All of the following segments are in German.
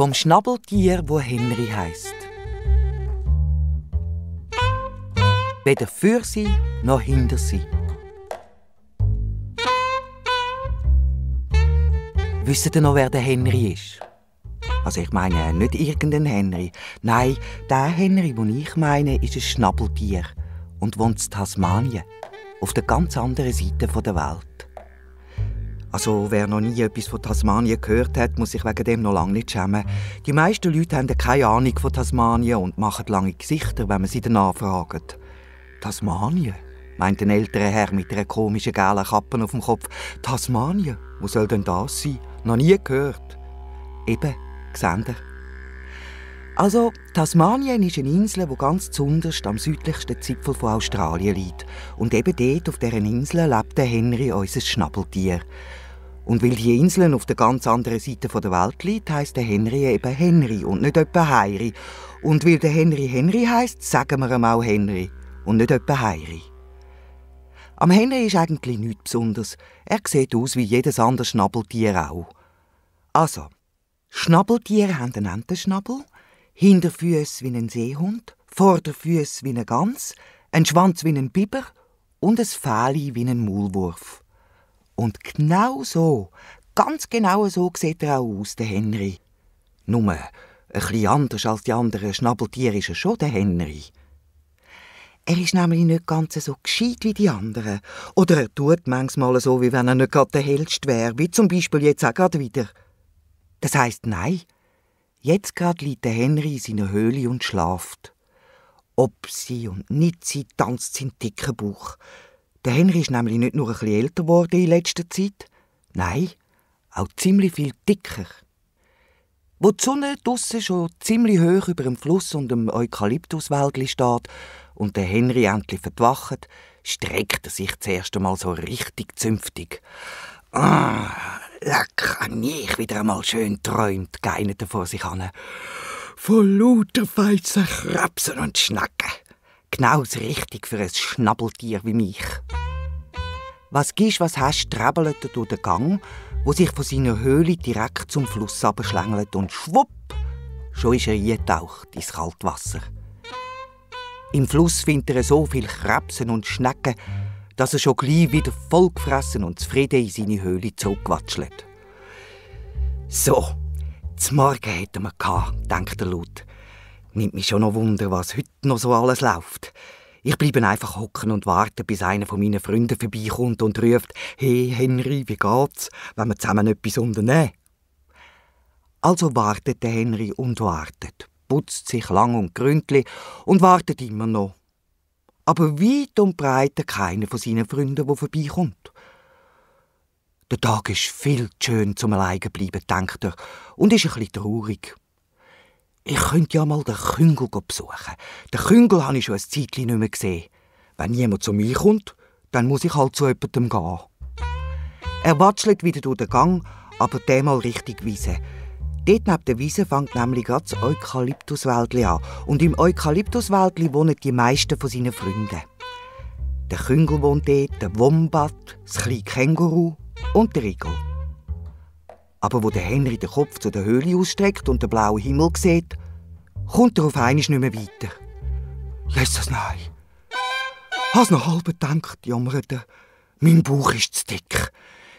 Vom Schnabeltier, wo Henry heisst. Weder für sie noch hinter sie. Wisst ihr noch, wer der Henry ist? Also ich meine nicht irgendein Henry. Nein, der Henry, den ich meine, ist ein Schnabeltier und wohnt in Tasmanien, auf der ganz anderen Seite der Welt. Also wer noch nie etwas von Tasmanien gehört hat, muss sich wegen dem noch lange nicht schämen. Die meisten Leute haben keine Ahnung von Tasmanien und machen lange Gesichter, wenn man sie danach fragt. Tasmanien? Meint ein älterer Herr mit einer komischen gelben Kappe auf dem Kopf. Tasmanien? Wo soll denn das sein? Noch nie gehört. Eben, seht ihr? Also, Tasmanien ist eine Insel, die ganz zunderst am südlichsten Zipfel von Australien liegt. Und eben dort, auf dieser Insel, lebt der Henry, unser Schnabeltier. Und weil die Insel auf der ganz anderen Seite der Welt liegt, heisst der Henry eben Henry und nicht etwa Heiri. Und weil der Henry Henry heisst, sagen wir ihm auch Henry und nicht etwa Heiri. Am Henry ist eigentlich nichts Besonderes. Er sieht aus wie jedes andere Schnabeltier auch. Also, Schnabeltiere haben einen Entenschnabel, Hinterfüsse wie ein Seehund, Vorderfüsse wie eine Gans, einen Schwanz wie ein Biber und ein Fähli wie ein Maulwurf. Und genau so, ganz genau so sieht er auch aus, der Henry. Nur ein bisschen anders als die anderen Schnabeltiere ist er schon, der Henry. Er ist nämlich nicht ganz so gescheit wie die anderen. Oder er tut manchmal so, wie wenn er nicht gerade der Hellste wäre, wie zum Beispiel jetzt auch gerade wieder. Das heisst, nein, jetzt gerade liegt der Henry in seiner Höhle und schlaft. Ob sie und nicht sie tanzt sein dicker Bauch. Der Henry ist nämlich nicht nur ein bisschen älter geworden in letzter Zeit, nein, auch ziemlich viel dicker. Wo die Sonne draussen schon ziemlich hoch über dem Fluss und dem Eukalyptuswäldli steht und der Henry endlich verwacht, streckt er sich zuerst einmal so richtig zünftig. Leck, habe ich wieder einmal schön träumt, geinete er vor sich an. Von lauter feissen Krebsen und Schnecken. Genau das Richtige für ein Schnabeltier wie mich. Was gibst, was hast, träbelt er durch den Gang, wo sich von seiner Höhle direkt zum Fluss abschlängelt und schwupp, schon ist er eingetaucht ins Kaltwasser. Im Fluss findet er so viel Krebsen und Schnecken, dass er schon gleich wieder vollgefressen und zufrieden in seine Höhle zurückquatschelt. So, zum Morgen hätten wir gehabt, denkt er laut. Nimmt mich schon noch Wunder, was heute noch so alles läuft. Ich bleibe einfach hocken und warte, bis einer von meinen Freunden vorbeikommt und ruft: «Hey Henry, wie geht's, wenn wir zusammen etwas unternehmen?» Also wartet der Henry und wartet, putzt sich lang und gründlich und wartet immer noch. Aber weit und breit keiner von seinen Freunden, der vorbeikommt. Der Tag ist viel zu schön zum alleine bleiben, denkt er, und ist ein bisschen traurig. Ich könnte ja mal den Küngel besuchen. Den Küngel habe ich schon ein Zeitchen nicht mehr gesehen. Wenn niemand zu mir kommt, dann muss ich halt zu jemandem gehen. Er watschelt wieder durch den Gang, aber diesmal Richtung Wiese. Dort neben der Wiese fängt nämlich gerade das Eukalyptuswäldli an. Und im Eukalyptuswäldli wohnen die meisten von seinen Freunden. Der Küngel wohnt dort, der Wombat, das kleine Känguru und der Igel. Aber wo der Henry den Kopf zu der Höhle ausstreckt und den blauen Himmel sieht, kommt er auf einmal nicht mehr weiter. «Jesus, nein! Has noch halb gedacht», jammert er. «Mein Bauch ist zu dick.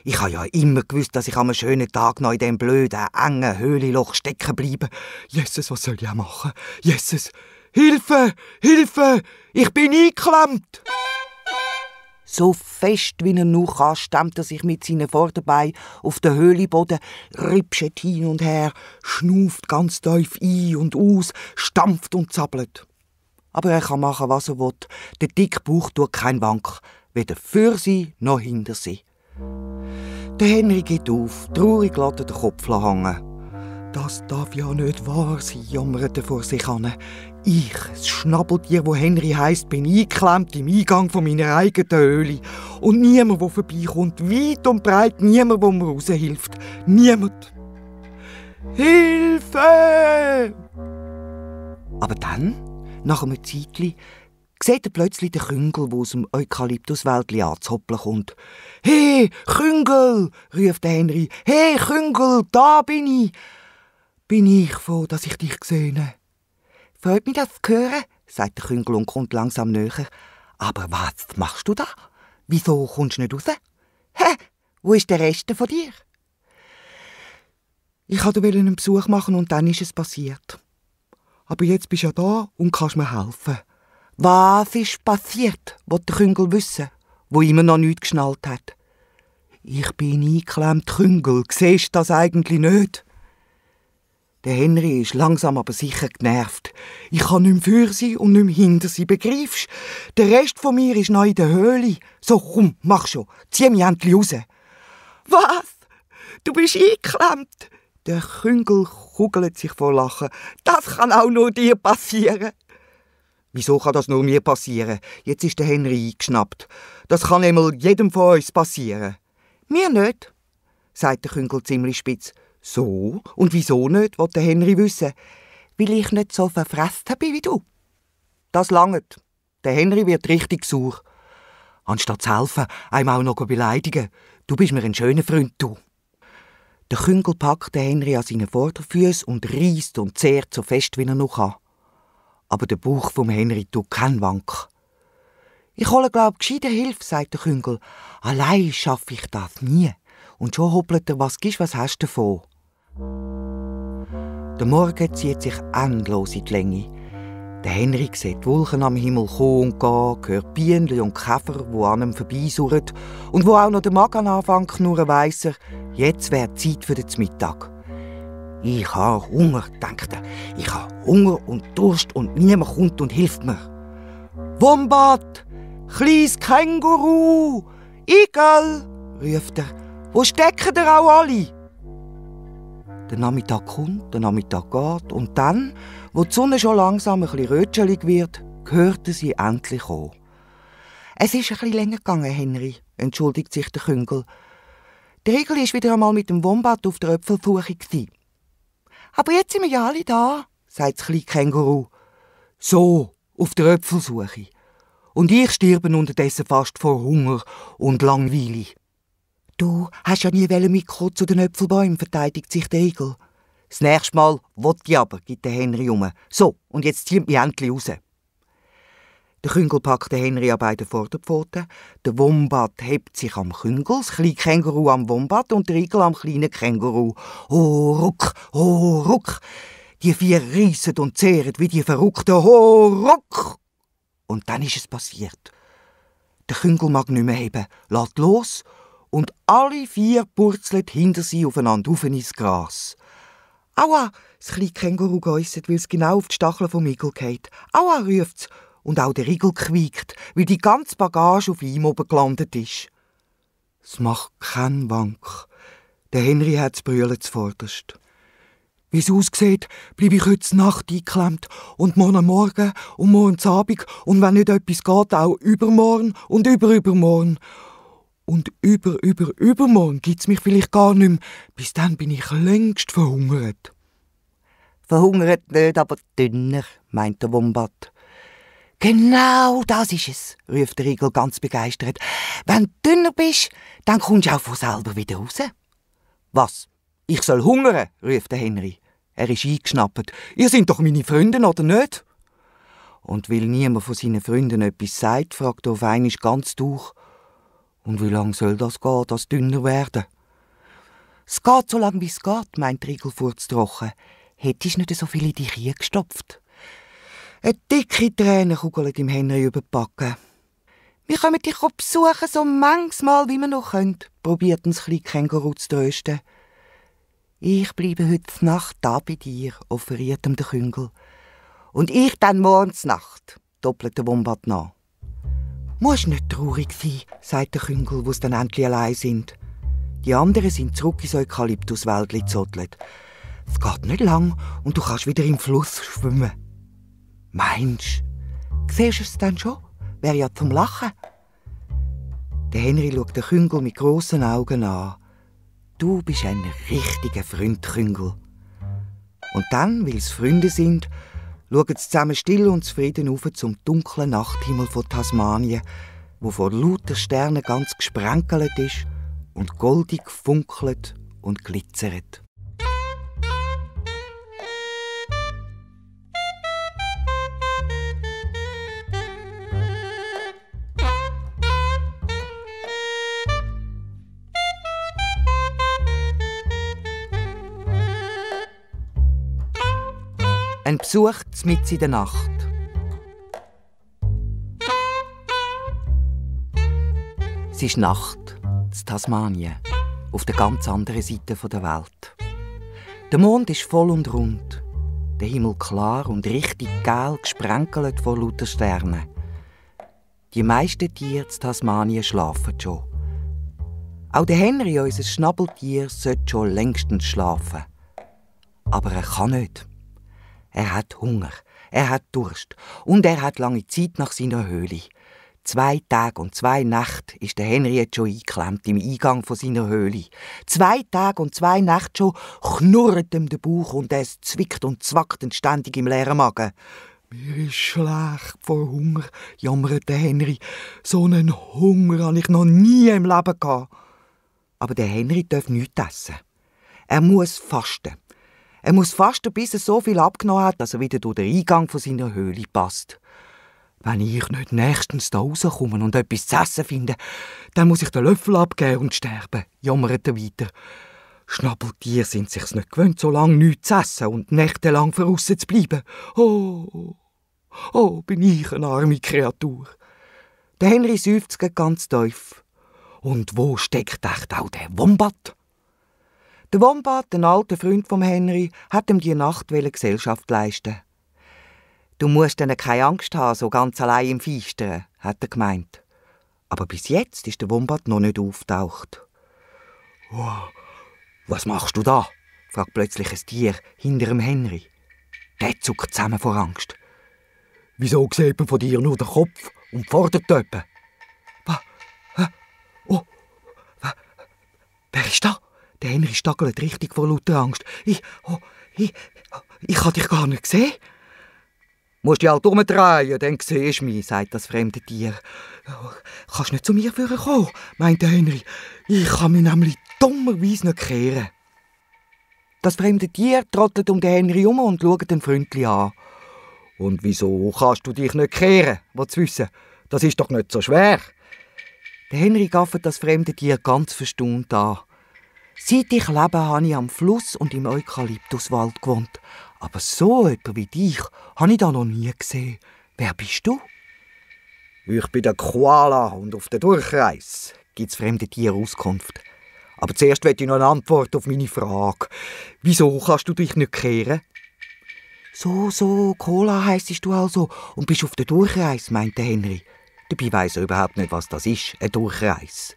Ich habe ja immer gewusst, dass ich an einem schönen Tag noch in diesem blöden, engen Höhlenloch stecken bleibe. Jesus, was soll ich auch machen? Jesus, Hilfe! Hilfe! Ich bin eingeklemmt!» So fest wie er nur kann, stemmt er sich mit seinen Vorderbeinen auf den Höhlenboden, ripscht hin und her, schnauft ganz tief ein und aus, stampft und zappelt. Aber er kann machen, was er will. Der dicke Bauch tut kein Wank, weder für sie noch hinter sie. Der Henry geht auf, traurig lässt er den Kopf hängen. «Das darf ja nicht wahr sein», jammert er vor sich hin. «Ich, das Schnabeltier, wo Henry heisst, bin eingeklemmt im Eingang von meiner eigenen Höhle. Und niemand, der vorbeikommt, weit und breit niemand, der mir raushilft. Niemand. Hilfe!» Aber dann, nach einem Zeitchen, sieht er plötzlich den Küngel, der aus dem Eukalyptuswäldli anzuhoppeln kommt. «Hey, Küngel!» ruft der Henry. «Hey, Küngel, da bin ich!» bin ich froh, dass ich dich sehe. Freut mich, das zu hören, sagt der Küngel und kommt langsam näher. Aber was machst du da? Wieso kommst du nicht raus? Hä? Wo ist der Rest von dir? Ich wollte dir einen Besuch machen und dann ist es passiert. Aber jetzt bist du ja da und kannst mir helfen. Was ist passiert, wollte der Küngel wissen, wo immer noch nichts geschnallt hat. Ich bin eingeklemmt, Küngel. Siehst du das eigentlich nicht? Der Henry ist langsam aber sicher genervt. Ich kann nicht mehr für sie und nicht mehr hinter sie, begreifst? Der Rest von mir ist noch in der Höhle. So, komm, mach schon. Zieh mich endlich raus. Was? Du bist eingeklemmt? Der Küngel kugelt sich vor Lachen. Das kann auch nur dir passieren. Wieso kann das nur mir passieren? Jetzt ist der Henry eingeschnappt. Das kann einmal jedem von uns passieren. Mir nicht, sagt der Küngel ziemlich spitz. So? Und wieso nicht, will der Henry wissen. Weil ich nicht so verfressen bin wie du. Das langt. Der Henry wird richtig sauer. Anstatt zu helfen, einem auch noch beleidigen. Du bist mir ein schöner Freund, du. Der Küngel packt den Henry an seinen Vorderfüßen und reisst und zehrt so fest, wie er noch kann. Aber der Bauch vom Henry tut keinen Wank. Ich hole, gescheite Hilfe, sagt der Küngel. Allein schaffe ich das nie. Und schon hoppelt er, was hast du davon? Der Morgen zieht sich endlos in die Länge. Der Henry sieht die Wolken am Himmel kommen und gehen, hört Bienen und Käfer, die an ihm vorbeisurren. Und wo auch noch der Magen anfängt zu knurren, weiss er, jetzt wäre Zeit für den Mittag. Ich habe Hunger, denkt er. Ich habe Hunger und Durst und niemand kommt und hilft mir. Wombat! Kleines Känguru! Igel! Ruft er. Wo stecken ihr auch alle? Der Nachmittag kommt, der Nachmittag geht und dann, wo die Sonne schon langsam ein bisschen rötschelig wird, hörten sie endlich an. Es ist ein bisschen länger gegangen, Henry, entschuldigt sich der Küngel. Der Igel war wieder einmal mit dem Wombat auf der Äpfelsuche. Aber jetzt sind wir ja alle da, sagt das kleine Känguru. So, auf der Äpfelsuche. Und ich sterbe unterdessen fast vor Hunger und Langweile. Du hast ja nie mitkommen zu den Äpfelbäumen, verteidigt sich der Igel. Das nächste Mal will ich aber, gibt der Henry um. So, und jetzt zieht mich endlich raus. Der Küngel packt den Henry an beiden Vorderpfoten, der Wombat hebt sich am Küngel, das kleine Känguru am Wombat und der Igel am kleinen Känguru. Oh, ruck, oh, ruck. Die vier reissen und zehren wie die Verrückten. Oh, ruck. Und dann ist es passiert. Der Küngel mag nicht mehr heben, lässt los und alle vier purzeln hinter sie aufeinander auf ins Gras. Aua, das kleine Känguru geäusset, weil es genau auf die Stacheln vom Igel geht. Aua, ruft's. Und auch der Igel quiekt, weil die ganze Bagage auf ihm oben gelandet ist. Es macht keinen Wank. Der Henry hat das Brüllen zuvorderst. Wie es aussieht, bleibe ich heute Nacht eingeklemmt und morgen Morgen und morgen Abend und wenn nicht etwas geht, auch übermorgen und übermorgen. Und übermorgen gibt's mich vielleicht gar nicht mehr. Bis dann bin ich längst verhungert. Verhungert nicht, aber dünner, meint der Wombat. Genau, das ist es, ruft der Igel ganz begeistert. Wenn du dünner bist, dann kommst du auch von selber wieder raus. Was? Ich soll hungern, ruft der Henry. Er ist eingeschnappt. Ihr seid doch meine Freunde, oder nicht? Und weil niemand von seinen Freunden etwas sagt, fragt er auf einmal ganz durch. Und wie lange soll das gehen, das dünner werden? Es geht so lange, wie es geht, meint der Igel furztrocken. Hättest du nicht so viel in dich hineingestopft? Eine dicke Träne kugelt im Henry über die Backen. Wir kommen dich besuchen, so manchmal, wie wir noch können, probiert das kleine Känguru zu trösten. Ich bleibe heute Nacht da bei dir, offeriert ihm der Küngel. Und ich dann morgens Nacht, doppelt der Wombat nach. Musst nicht traurig sein, sagt der Küngel, wo sie dann endlich allein sind. Die anderen sind zurück ins Eukalyptuswäldli gezottelt. Es geht nicht lang und du kannst wieder im Fluss schwimmen. Meinst du? Siehst du es dann schon? Wäre ja zum Lachen. Der Henry schaut den Küngel mit grossen Augen an. Du bist ein richtiger Freund, Küngel. Und dann, weil sie Freunde sind, schauen sie zusammen still und zufrieden auf zum dunklen Nachthimmel von Tasmanien, wo vor lauter Sternen ganz gesprenkelt ist und goldig funkelt und glitzert. Ein Besuch mitten in der Nacht. Es ist Nacht in Tasmanien, auf der ganz anderen Seite der Welt. Der Mond ist voll und rund, der Himmel klar und richtig gel gesprenkelt von lauter Sternen. Die meisten Tiere in Tasmanien schlafen schon. Auch der Henry, unser Schnabeltier, sollte schon längstens schlafen. Aber er kann nicht. Er hat Hunger, er hat Durst und er hat lange Zeit nach seiner Höhle. 2 Tage und 2 Nächte ist der Henry jetzt schon eingeklemmt im Eingang von seiner Höhle. 2 Tage und 2 Nächte schon knurrt ihm der Bauch und es zwickt und zwackt ständig im leeren Magen. «Mir ist schlecht vor Hunger», jammert der Henry. «So einen Hunger habe ich noch nie im Leben gehabt.» Aber der Henry darf nichts essen. Er muss fasten. Er muss fasten, bis er so viel abgenommen hat, dass er wieder durch den Eingang von seiner Höhle passt. «Wenn ich nicht nächstens da rauskomme und etwas zu essen finde, dann muss ich den Löffel abgeben und sterben», jammert er weiter. Schnabeltiere sind sich's nicht gewöhnt, so lange nichts zu essen und nächtelang draussen zu bleiben. Oh, bin ich eine arme Kreatur. Der Henry seufzt ganz tief. Und wo steckt echt auch der Wombat? Der Wombat, ein alter Freund vom Henry, hat ihm die Nacht Gesellschaft leisten. «Du musst dann keine Angst haben, so ganz allein im Feistern», hat er gemeint. Aber bis jetzt ist der Wombat noch nicht auftaucht. «Oh, was machst du da?» fragt plötzlich ein Tier hinter dem Henry. Der zuckt zusammen vor Angst. «Wieso sieht man von dir nur den Kopf und fordert jemanden?» «Wer ist da?» Der Henry staggelt richtig vor lauter Angst. Ich habe dich gar nicht gesehen.» «Musst dich halt umdrehen, dann siehst du mich», sagt das fremde Tier. «Kannst nicht zu mir kommen», meint der Henry. «Ich kann mich nämlich dummerweise nicht kehren.» Das fremde Tier trottet um den Henry um und schaut den freundlich an. «Und wieso kannst du dich nicht kehren? Willst du wissen? Das ist doch nicht so schwer.» Der Henry gaffet das fremde Tier ganz verstaunt an. «Seit ich lebe, habe ich am Fluss und im Eukalyptuswald gewohnt. Aber so jemand wie dich habe ich da noch nie gesehen. Wer bist du?» «Ich bin der Koala und auf der Durchreise», gibt das fremde Tier Auskunft. «Aber zuerst will ich noch eine Antwort auf meine Frage. Wieso kannst du dich nicht kehren?» So, Koala heissest du also und bist auf der Durchreise», meint der Henry. Dabei weiss er überhaupt nicht, was das ist, eine Durchreise.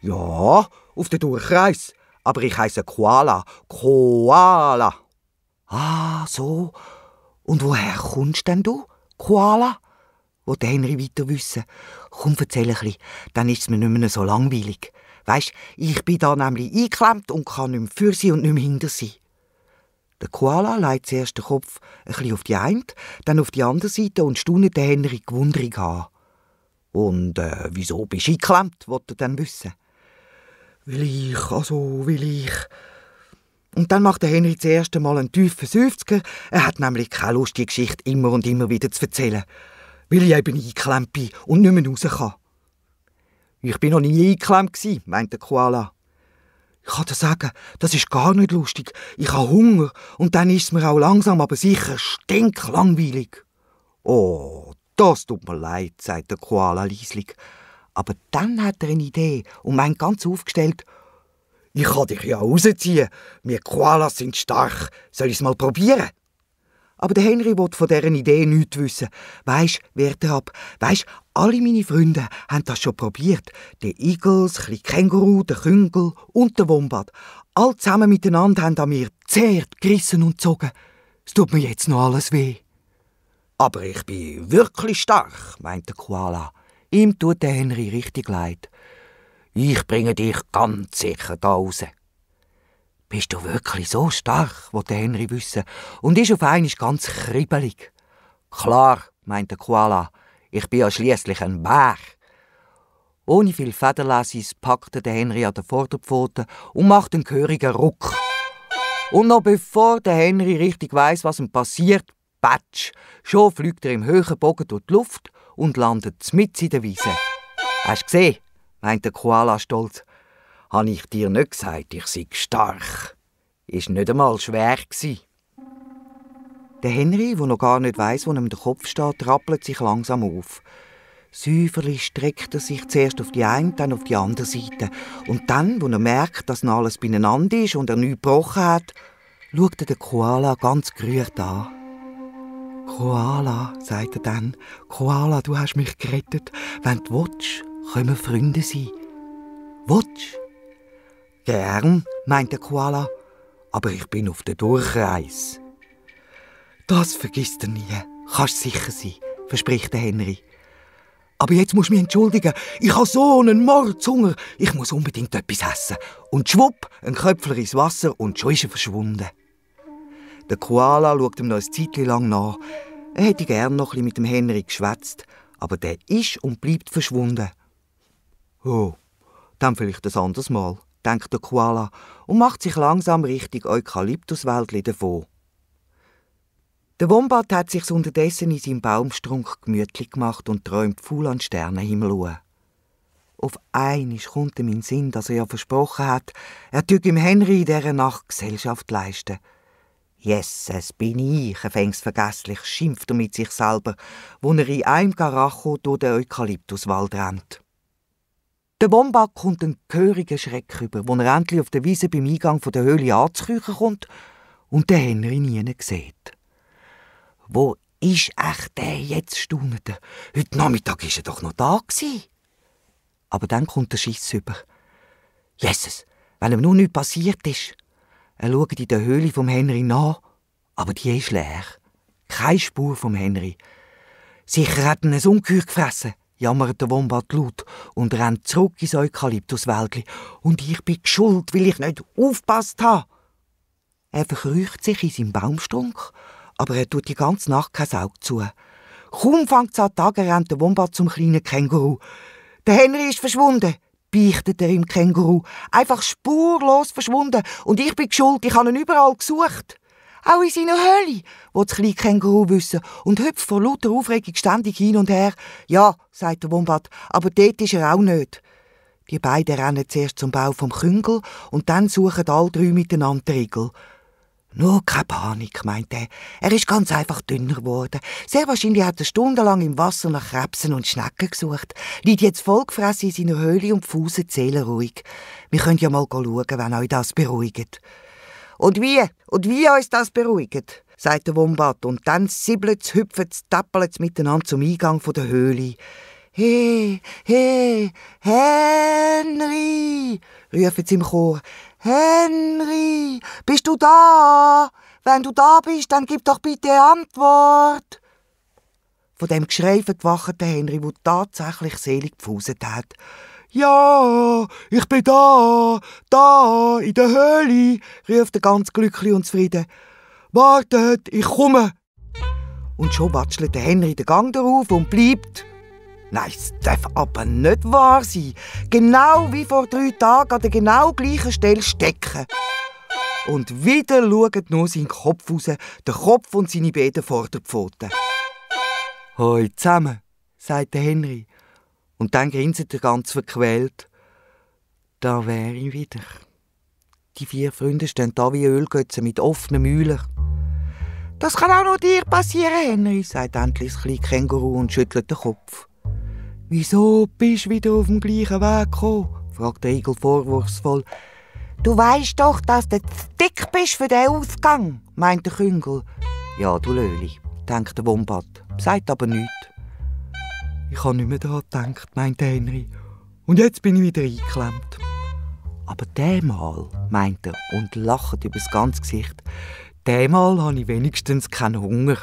«Ja, auf der Durchreise. Aber ich heisse Koala. Koala.» «Ah, so. Und woher kommst denn du, Koala?» Will der Henry weiter wissen. «Komm, erzähl ein bisschen, dann ist es mir nicht mehr so langweilig. Weisst, ich bin da nämlich eingeklemmt und kann nicht mehr für sie und nicht mehr hinter sie.» Der Koala legt zuerst den Kopf ein bisschen auf die eine, dann auf die andere Seite und staunet den Henry gewundrig an. «Und wieso bist du eingeklemmt?» will er dann wissen. Will ich. Und dann macht der Henry das erste Mal einen tiefen Seufzer. Er hat nämlich keine Lust, die Geschichte immer und immer wieder zu erzählen. Weil ich eben eingeklemmt bin und nicht mehr raus kann. «Ich bin noch nie eingeklemmt gsi», meint der Koala. «Ich kann dir sagen, das ist gar nicht lustig. Ich habe Hunger und dann ist es mir auch langsam, aber sicher stinklangweilig.» «Oh, das tut mir leid», sagt der Koala leislich. Aber dann hat er eine Idee und meint ganz aufgestellt: «Ich kann dich ja rausziehen. Wir Koalas sind stark. Soll ich es mal probieren?» Aber der Henry will von dieser Idee nichts wissen. «Weisst, wehrt er ab, weisst, alle meine Freunde haben das schon probiert. Der Igel, das kleine Känguru, der Küngel und der Wombat. Alle zusammen miteinander haben an mir gezerrt, gerissen und gezogen. Es tut mir jetzt noch alles weh.» «Aber ich bin wirklich stark», meint der Koala. Ihm tut der Henry richtig leid. «Ich bringe dich ganz sicher da raus.» «Bist du wirklich so stark?» will der Henry wissen und ist auf einmal ganz kribbelig. «Klar», meint der Koala, «ich bin ja schliesslich ein Bär.» Ohne viel Federlässis packt der Henry an den Vorderpfoten und macht einen gehörigen Ruck. Und noch bevor der Henry richtig weiss, was ihm passiert, patsch, schon fliegt er im hohen Bogen durch die Luft und landet mitten in der Wiese. «Hast du gesehen?» meint der Koala stolz. «Habe ich dir nicht gesagt, ich sei stark? Ist nicht einmal schwer gsi.» Der Henry, der noch gar nicht weiss, wo ihm der Kopf steht, rappelt sich langsam auf. Säuferlich streckt er sich zuerst auf die eine, dann auf die andere Seite. Und dann, wo er merkt, dass noch alles beieinander ist und er nichts gebrochen hat, schaut er den Koala ganz gerührt an. «Koala», sagt er dann, «Koala, du hast mich gerettet. Wenn du willst, können wir Freunde sein.» «Willst?» «Gern», meint der Koala, «aber ich bin auf der Durchreise.» «Das vergisst er nie, kannst sicher sein», verspricht der Henry. «Aber jetzt musst du mich entschuldigen, ich habe so einen Mordshunger, ich muss unbedingt etwas essen.» Und schwupp, ein Köpfler ins Wasser und schon ist er verschwunden. Der Koala schaut ihm noch ein Zeitchen lang nach. Er hätte gern noch ein bisschen mit dem Henry geschwätzt, aber der ist und bleibt verschwunden. «Oh, dann vielleicht ein anderes Mal», denkt der Koala und macht sich langsam Richtung Eukalyptuswäldli davon. Der Wombat hat sich unterdessen in seinem Baumstrunk gemütlich gemacht und träumt faul an den Sternenhimmel. Auf einmal kommt ihm in den Sinn, dass er ja versprochen hat, er tue dem Henry in dieser Nacht Gesellschaft leisten. «Jesses, bin ich», fängt's vergesslich, schimpft er mit sich selber, wo er in einem Garacho durch den Eukalyptuswald rennt. Der Wombat kommt einen gehörigen Schreck über, wo er endlich auf der Wiese beim Eingang der Höhle anzuküchen kommt und den Henry nie sieht. «Wo ist echt der jetzt?» staunet er. «Heute Nachmittag war er doch noch da gewesen.» Aber dann kommt der Schiss über. «Jesses, wenn ihm nur nichts passiert ist.» Er schaut in der Höhle vom Henry nach, aber die ist leer. Keine Spur vom Henry. «Sicher hat ihn ein Ungeheuer gefressen», jammert der Wombat laut und rennt zurück ins Eukalyptuswäldli. «Und ich bin schuld, weil ich nicht aufgepasst habe.» Er verkrücht sich in seinem Baumstrunk, aber er tut die ganze Nacht kein Auge zu. Kaum fängt es an Tage, rennt der Wombat zum kleinen Känguru. «Der Henry ist verschwunden», beichtet er im Känguru. «Einfach spurlos verschwunden. Und ich bin schuld, ich habe ihn überall gesucht. Auch in seiner Höhle», will das kleine Känguru wissen und hüpft vor lauter Aufregung ständig hin und her. «Ja», sagt der Wombat, «aber dort ist er auch nicht.» Die beiden rennen zuerst zum Bau vom Küngel und dann suchen alle drei miteinander den Igel. «Nur keine Panik», meint er. «Er ist ganz einfach dünner geworden. Sehr wahrscheinlich hat er stundenlang im Wasser nach Krebsen und Schnecken gesucht. Liegt jetzt vollgefressen in seiner Höhle und fußt seelenruhig. Wir können ja mal schauen, wenn euch das beruhigt.» «Und wie uns das beruhigt?» sagt der Wombat. Und dann sibbelt's, hüpft's, tappelt's miteinander zum Eingang der Höhle. «Hey, hey, Henry!» rufen sie im Chor. «Henry, bist du da? Wenn du da bist, dann gib doch bitte Antwort!» Von dem Geschrei verwacht der Henry, der tatsächlich selig gefuset hat. «Ja, ich bin da, in der Höhle!» ruft er ganz glücklich und zufrieden. «Wartet, ich komme!» Und schon watschelt der Henry den Gang darauf und bleibt. Nein, es darf aber nicht wahr sein. Genau wie vor 3 Tagen an der genau gleichen Stelle stecken. Und wieder schaut nur sein Kopf raus, der Kopf und seine beiden Vorderpfoten. «Hoi zusammen», sagt der Henry. Und dann grinset er ganz verquält. «Da wäre ich wieder.» Die 4 Freunde stehen da wie Ölgötzen mit offenen Mühlen. «Das kann auch noch dir passieren, Henry», sagt endlich das kleine Känguru und schüttelt den Kopf. «Wieso bist du wieder auf dem gleichen Weg gekommen?» fragt der Igel vorwurfsvoll. «Du weisst doch, dass du zu dick bist für den Ausgang», meint der Küngel. «Ja, du Löli», denkt der Wombat, sagt aber nichts. «Ich habe nicht mehr daran gedacht», meint Henry. «Und jetzt bin ich wieder eingeklemmt.» «Aber diesmal», meint er und lacht über das ganze Gesicht, «diesmal habe ich wenigstens keinen Hunger.»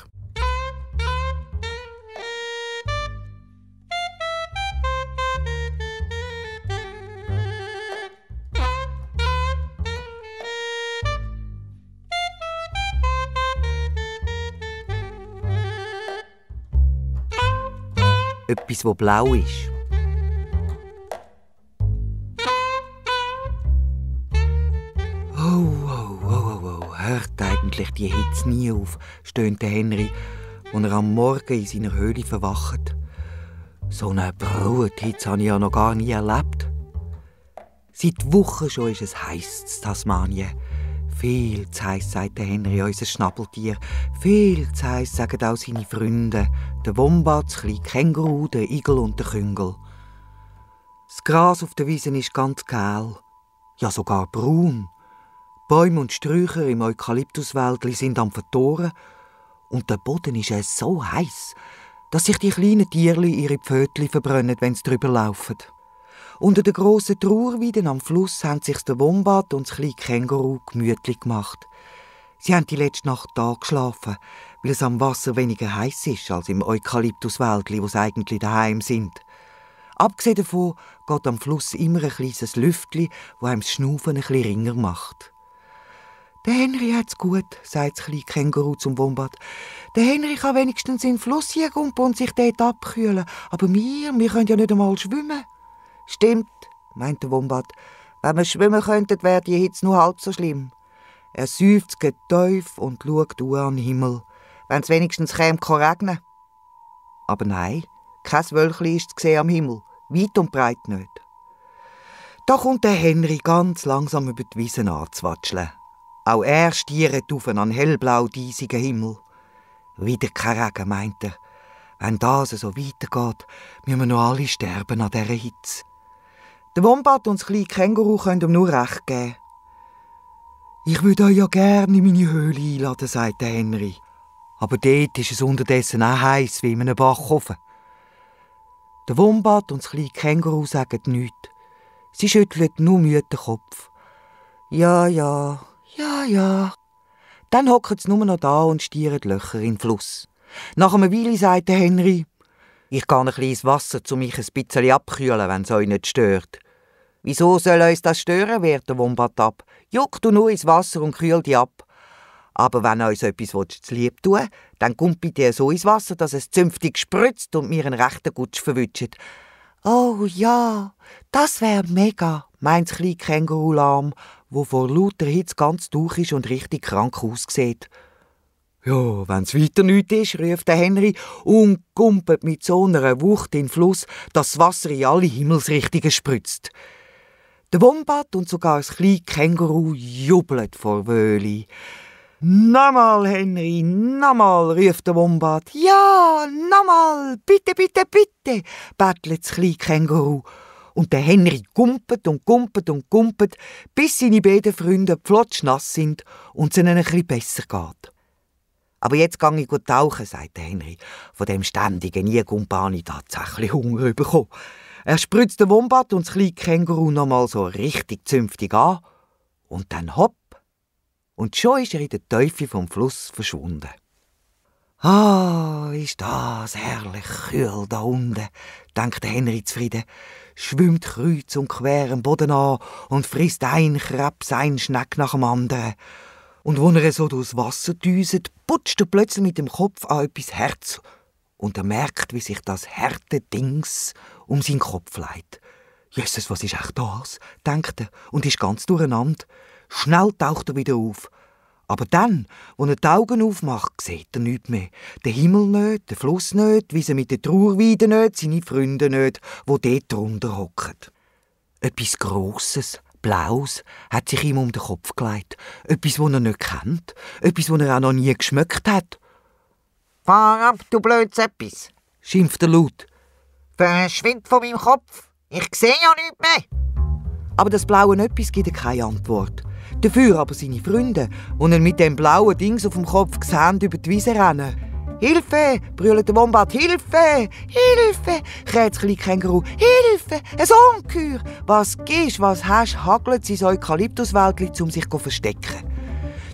Etwas, das blau ist. Oh, hört eigentlich die Hitze nie auf, stöhnt Henry, als er am Morgen in seiner Höhle verwacht. So eine Bruthitze habe ich ja noch gar nie erlebt. Seit Wochen schon ist es heiß in Tasmanien. Viel zu heiss, sagt der Henry, unser Schnabeltier. Viel zu heiss, sagen auch seine Freunde. Der Wombat, das kleine Känguru, der Igel und der Küngel. Das Gras auf der Wiese ist ganz gel. Ja, sogar braun. Bäume und Sträucher im Eukalyptuswäldli sind am Vertoren. Und der Boden ist so heiß, dass sich die kleinen Tierli ihre Pfötchen verbrennen, wenn sie drüber laufen. Unter den grossen Trauerweiden am Fluss haben sich der Wombat und das kleine Känguru gemütlich gemacht. Sie haben die letzte Nacht da geschlafen, weil es am Wasser weniger heiß ist als im Eukalyptuswäldli, wo sie eigentlich daheim sind. Abgesehen davon geht am Fluss immer ein kleines Lüftchen, das einem das Schnaufen ein bisschen ringer macht. «Der Henry hat's gut», sagt das kleine Känguru zum Wombat. «Der Henry kann wenigstens in den Fluss gumpen und sich dort abkühlen. Aber wir können ja nicht einmal schwimmen.» «Stimmt», meint der Wombat. «Wenn wir schwimmen könnten, wäre die Hitze nur halb so schlimm.» Er seufzt tief und schaut an den Himmel. «Wenn es wenigstens regnen käme.» Aber nein, kein Wölkchen ist zu sehen am Himmel. Weit und breit nicht. Da kommt der Henry ganz langsam über die Wiesen anzuwatscheln. Auch er stiert auf einen hellblau diesigen Himmel. Wieder kein Regen, meint er. Wenn das so weitergeht, müssen wir noch alle sterben an dieser Hitze. Der Wombat und das kleine Känguru können ihm nur recht geben. «Ich würde euch ja gerne in meine Höhle einladen», sagt der Henry. «Aber dort ist es unterdessen auch heiß wie in einem Backofen.» Der Wombat und das kleine Känguru sagen nichts. Sie schütteln nur müde den Kopf. «Ja, ja, ja, ja.» Dann hocken sie nur noch da und stieren Löcher in den Fluss. Nach einer Weile sagt der Henry: «Ich gehe ein bisschen ins Wasser, um mich ein bisschen abkühlen, wenn es euch nicht stört.» «Wieso soll uns das stören?» wehrt der Wombat ab. «Juck du nur ins Wasser und kühl dich ab. Aber wenn uns etwas zu lieb tun, dann kommt bei dir so ins Wasser, dass es zünftig spritzt und mir einen rechten Gutsch verwünscht.» «Oh ja, das wär mega», meint das kleine Känguru lahm, wo vor lauter Hitze ganz durch ist und richtig krank aussieht. «Ja, wenn's weiter nichts ist», ruft der Henry und kumpelt mit so einer Wucht in den Fluss, dass das Wasser in alle Himmelsrichtungen spritzt. Der Wombat und sogar das kleine Känguru jubeln vor Wöhli. «Nochmal, Henry, nochmal», ruft der Wombat. «Ja, nochmal, bitte, bitte, bitte», bettelt das kleine Känguru. Und der Henry gumpet und gumpet und gumpet, bis seine beiden Freunde flotschnass sind und es ihnen ein bisschen besser geht. «Aber jetzt gehe ich gut tauchen», sagt der Henry. Von dem ständigen Niegumpen habe ich tatsächlich Hunger bekommen. Er spritzt den Wombat und das kleine Känguru noch mal so richtig zünftig an. Und dann hopp. Und schon ist er in der Tiefe vom Fluss verschwunden. «Ah, ist das herrlich kühl da unten», denkt der Henry zufrieden, schwimmt kreuz und quer am Boden an und frisst ein Krebs, ein Schneck nach dem anderen. Und als er so durchs Wasser düset, putscht er plötzlich mit dem Kopf an etwas Herz. Und er merkt, wie sich das harte Dings um seinen Kopf legt. «Jesus, was ist echt das?» denkt er und ist ganz durcheinander. Schnell taucht er wieder auf. Aber dann, als er die Augen aufmacht, sieht er nichts mehr. Den Himmel nicht, den Fluss nicht, wie sie mit den Trauerweiden nicht, seine Freunde nicht, die dort drunter hocken. Etwas Grosses, Blaues, hat sich ihm um den Kopf gelegt. Etwas, das er nicht kennt. Etwas, das er auch noch nie geschmeckt hat. «Fahr ab, du blödes Eppis!» schimpft er laut. «Verschwind von meinem Kopf! Ich sehe ja nichts mehr!» Aber das blaue Etwas gibt keine Antwort. Dafür aber seine Freunde, die ihn mit dem blauen Dings auf dem Kopf gesehen über die Wiese rennen. «Hilfe!» brüllt der Wombat. «Hilfe! Hilfe!» kräht das kleine Känguru. «Hilfe! Ein Ungeheuer! Was gibst, was hast?» hagelt sein Eukalyptuswäldli, um sich zu verstecken.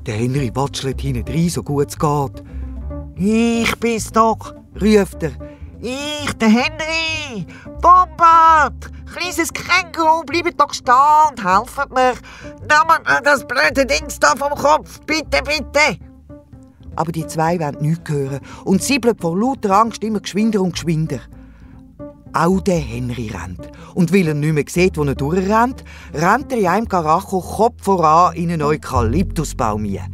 Der Henry watschelt hinten rein, so gut es geht. «Ich bin's doch!» ruft er. «Ich, der Henry! Wombat! Kleines Känguru, bleibt doch stehen und helft mir! Nehmt mir das blöde Dings da vom Kopf! Bitte, bitte!» Aber die zwei wollen nichts hören und siebeln vor lauter Angst immer geschwinder und geschwinder. Auch der Henry rennt. Und weil er nicht mehr sieht, wo er durchrennt, rennt er in einem Karacho Kopf voran in einen Eukalyptusbaum hinein.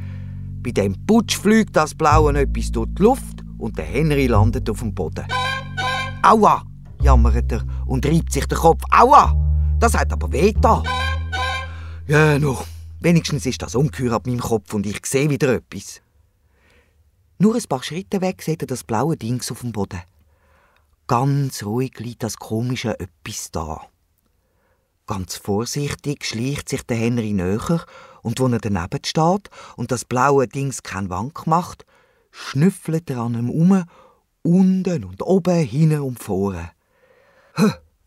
Bei dem Putsch fliegt das Blaue etwas durch die Luft und der Henry landet auf dem Boden. «Aua!» jammert er und reibt sich den Kopf. «Aua! Das hat aber weh getan!» «Ja, noch. Wenigstens ist das Ungeheuer ab meinem Kopf und ich sehe wieder etwas. Nur ein paar Schritte weg sieht er das blaue Dings auf dem Boden. Ganz ruhig liegt das komische Etwas da. Ganz vorsichtig schleicht sich der Henry näher und wo er daneben steht und das blaue Dings keine Wank macht, schnüffelt er an ihm um, unten und oben, hinten und vorne.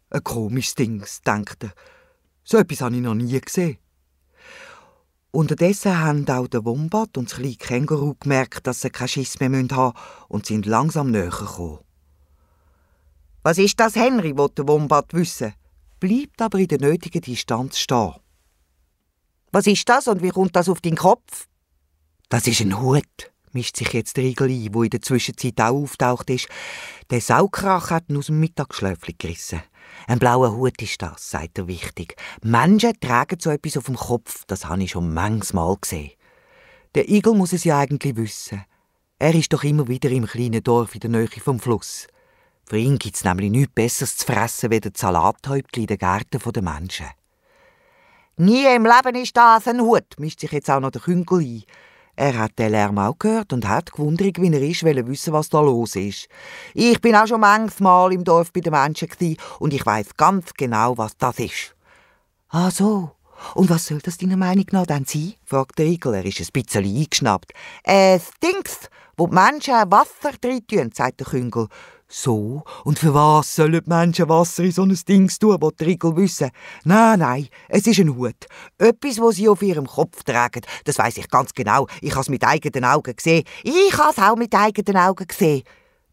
Ein komisches Dings, denkt er. So etwas habe ich noch nie gesehen. Unterdessen haben auch der Wombat und das kleine Känguru gemerkt, dass sie keinen Schiss mehr haben müssen und sind langsam näher gekommen. «Was ist das, Henry?» will der Wombat wissen, bleibt aber in der nötigen Distanz stehen. «Was ist das und wie kommt das auf deinen Kopf?» «Das ist ein Hut», mischt sich jetzt der Igel ein, der in der Zwischenzeit auch auftaucht ist. Der Saukrach hat ihn aus dem Mittagsschläfchen gerissen. «Ein blauer Hut ist das», sagt er wichtig. «Menschen tragen so etwas auf dem Kopf, das habe ich schon manchmal gesehen.» Der Igel muss es ja eigentlich wissen. Er ist doch immer wieder im kleinen Dorf in der Nähe vom Fluss. Für ihn gibt es nämlich nichts Besseres zu fressen wie die Salathäubchen in den Gärten der Menschen. «Nie im Leben ist das ein Hut», mischt sich jetzt auch noch der Küngel ein. Er hat den Lärm auch gehört und hat gewundert, wie er ist, wollte wissen, was da los ist. «Ich bin auch schon manchmal im Dorf bei den Menschen gewesen und ich weiss ganz genau, was das ist.» «Ah so, und was soll das deiner Meinung nach dann sein?» fragt der Igel. Er ist ein bisschen eingeschnappt. «Dings, wo die Menschen Wasser drin tun», sagt der Küngel. «So, und für was sollen die Menschen Wasser in so ein Dings tun, will der Igel wissen?» Nein, es ist ein Hut. Etwas, das sie auf ihrem Kopf tragen. Das weiss ich ganz genau. Ich habe es mit eigenen Augen gesehen. Ich habe es auch mit eigenen Augen gesehen,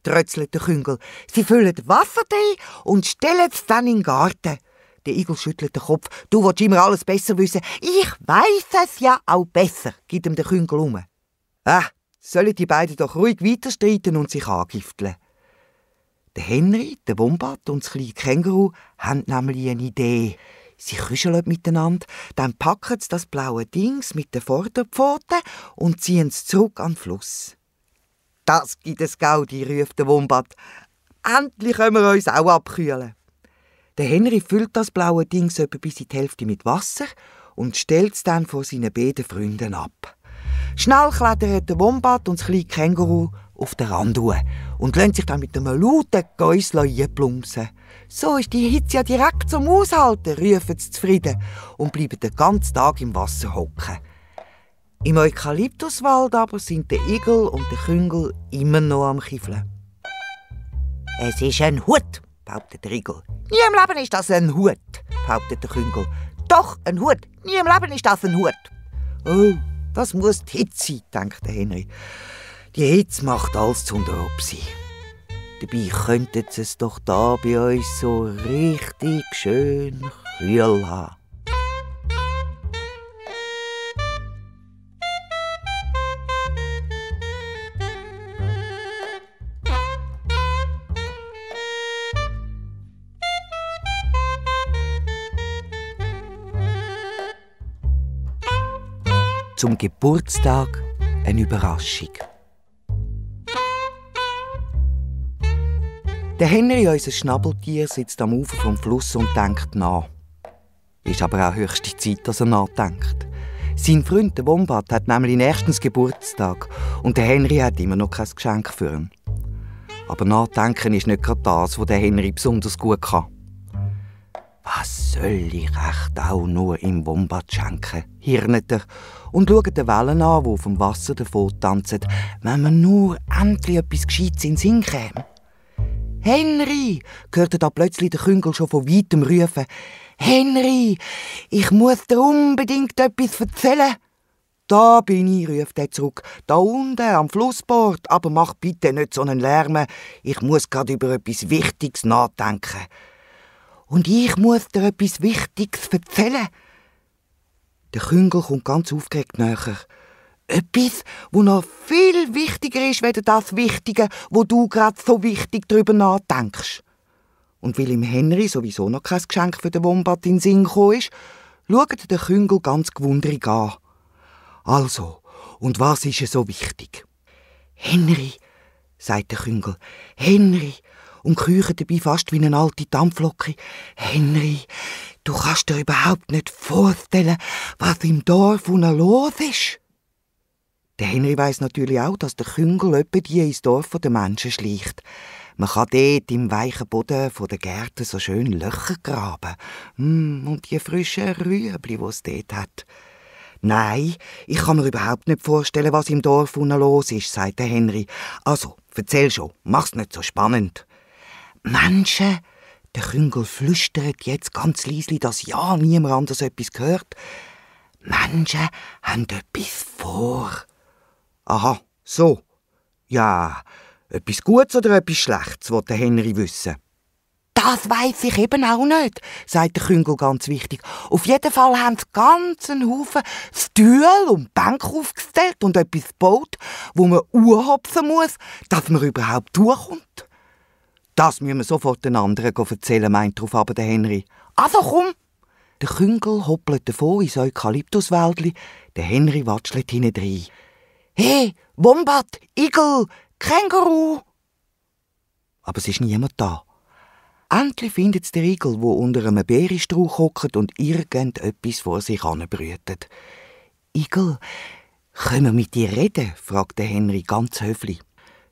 trötzelt der Küngel. «Sie füllen Wasser drin und stellen es dann in den Garten.» Der Igel schüttelt den Kopf. «Du willst immer alles besser wissen.» «Ich weiss es ja auch besser», gibt ihm der Küngel um. Sollen die beiden doch ruhig weiter streiten und sich angifteln. Der Henry, der Wombat und das kleine Känguru haben nämlich eine Idee. Sie kuscheln miteinander, dann packen sie das blaue Dings mit den Vorderpfoten und ziehen es zurück an den Fluss. «Das gibt es Gaudi», ruft der Wombat. «Endlich können wir uns auch abkühlen.» Der Henry füllt das blaue Dings etwa bis in die Hälfte mit Wasser und stellt es dann vor seinen beiden Freunden ab. Schnell klettern der Wombat und das kleine Känguru auf den Rand und lassen sich dann mit einem lauten Geäusel einplumpsen. «So ist die Hitze ja direkt zum Aushalten», rufen sie zufrieden und bleiben den ganzen Tag im Wasser hocken. Im Eukalyptuswald aber sind der Igel und der Küngel immer noch am Kiffeln. «Es ist ein Hut», behauptet der Igel. «Nie im Leben ist das ein Hut», behauptet der Küngel. «Doch, ein Hut. Nie im Leben ist das ein Hut.» «Oh, das muss die Hitze sein», denkt der Henry. «Die Hitze macht alles zu Unteropsi. Dabei könnten sie es doch da bei uns so richtig schön kühl haben.» Zum Geburtstag eine Überraschung. Der Henry, unser Schnabeltier, sitzt am Ufer vom Fluss und denkt nach. Ist aber auch höchste Zeit, dass er nachdenkt. Sein Freund, der Wombat, hat nämlich nächstens Geburtstag und der Henry hat immer noch kein Geschenk für ihn. Aber nachdenken ist nicht gerade das, was der Henry besonders gut kann. «Was soll ich recht auch nur im Wombat schenken?» hirnet er und schaut die Wellen an, die auf dem Wasser davon tanzen, wenn man nur endlich etwas Gescheites in den Sinn käme. «Henry!» hörte da plötzlich der Küngel schon von weitem rufen. «Henry, ich muss dir unbedingt etwas erzählen.» «Da bin ich», ruft er zurück. «Da unten am Flussbord, aber mach bitte nicht so einen Lärm. Ich muss gerade über etwas Wichtiges nachdenken.» «Und ich muss dir etwas Wichtiges erzählen.» Der Küngel kommt ganz aufgeregt näher. «Etwas, wo noch viel wichtiger ist, als das Wichtige, wo du gerade so wichtig darüber nachdenkst.» Und weil ihm Henry sowieso noch kein Geschenk für den Wombat in den Sinn gekommen ist, schaut der Küngel ganz gewundrig an. «Also, und was ist so wichtig?» «Henry», sagt der Küngel, «Henry», und keucht dabei fast wie eine alte Dampflocke. «Henry, Du kannst dir überhaupt nicht vorstellen, was im Dorf unten los ist. Der Henry weiss natürlich auch, dass der Küngel etwa die ins Dorf der Menschen schleicht. Man kann dort im weichen Boden der Gärten so schön Löcher graben. Und die frischen Rüebli, die es dort hat. Nein, ich kann mir überhaupt nicht vorstellen, was im Dorf unten los ist, sagt der Henry. Also, erzähl schon, mach's nicht so spannend. Menschen, der Küngel flüstert jetzt ganz leise, dass ja niemand anders etwas hört. Menschen haben etwas vor. Aha, so. Ja, etwas Gutes oder etwas Schlechtes, will der Henry wissen. Das weiss ich eben auch nicht, sagt der Küngel ganz wichtig. Auf jeden Fall haben sie ganz einen Haufen Stühle und Bänke aufgestellt und etwas gebaut, wo man anhopfen muss, dass man überhaupt durchkommt. Das müssen wir sofort den anderen erzählen, meint darauf aber der Henry. Also komm! Der Küngel hoppelt davon ins Eukalyptuswäldli, der Henry watschelt hinein. Hey, Wombat, Igel, Känguru! Aber es ist niemand da. Endlich findet es der Igel, der unter einem Beerenstrauch hockt und irgendetwas vor sich anbrütet. Igel, können wir mit dir reden? Fragt der Henry ganz höflich.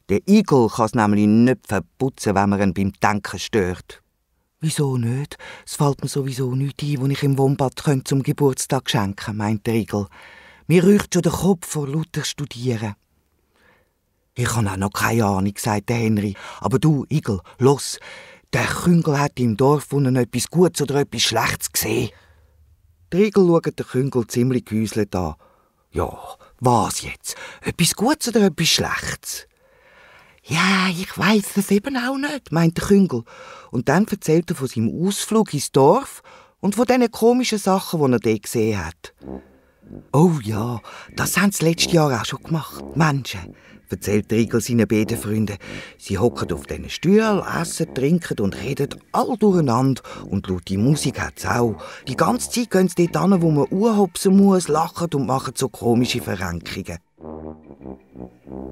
Der Igel kann es nämlich nicht verputzen, wenn man ihn beim Denken stört. Wieso nicht? Es fällt mir sowieso nichts ein, was ich im Wombat zum Geburtstag schenken könnte, meint der Igel. Mir riecht schon der Kopf vor lauter Studieren. Ich habe auch noch keine Ahnung, sagt der Henry. Aber du, Igel, los! Der Küngel hat im Dorf unten etwas Gutes oder etwas Schlechtes gesehen. Der Igel schaut den Küngel ziemlich gehäuselt an. Ja, was jetzt? Etwas Gutes oder etwas Schlechtes? Ja, ich weiss es eben auch nicht, meint der Küngel. Und dann erzählt er von seinem Ausflug ins Dorf und von diesen komischen Sachen, die er dort gesehen hat. Oh ja, das haben sie letztes Jahr auch schon gemacht, Menschen, erzählt der Igel seinen beiden Freunden. Sie hocken auf diesen Stühlen, essen, trinken und reden all durcheinander. Und laute Musik hat es auch. Die ganze Zeit gehen sie dort hin, wo man anhopsen muss, lachen und machen so komische Verrenkungen.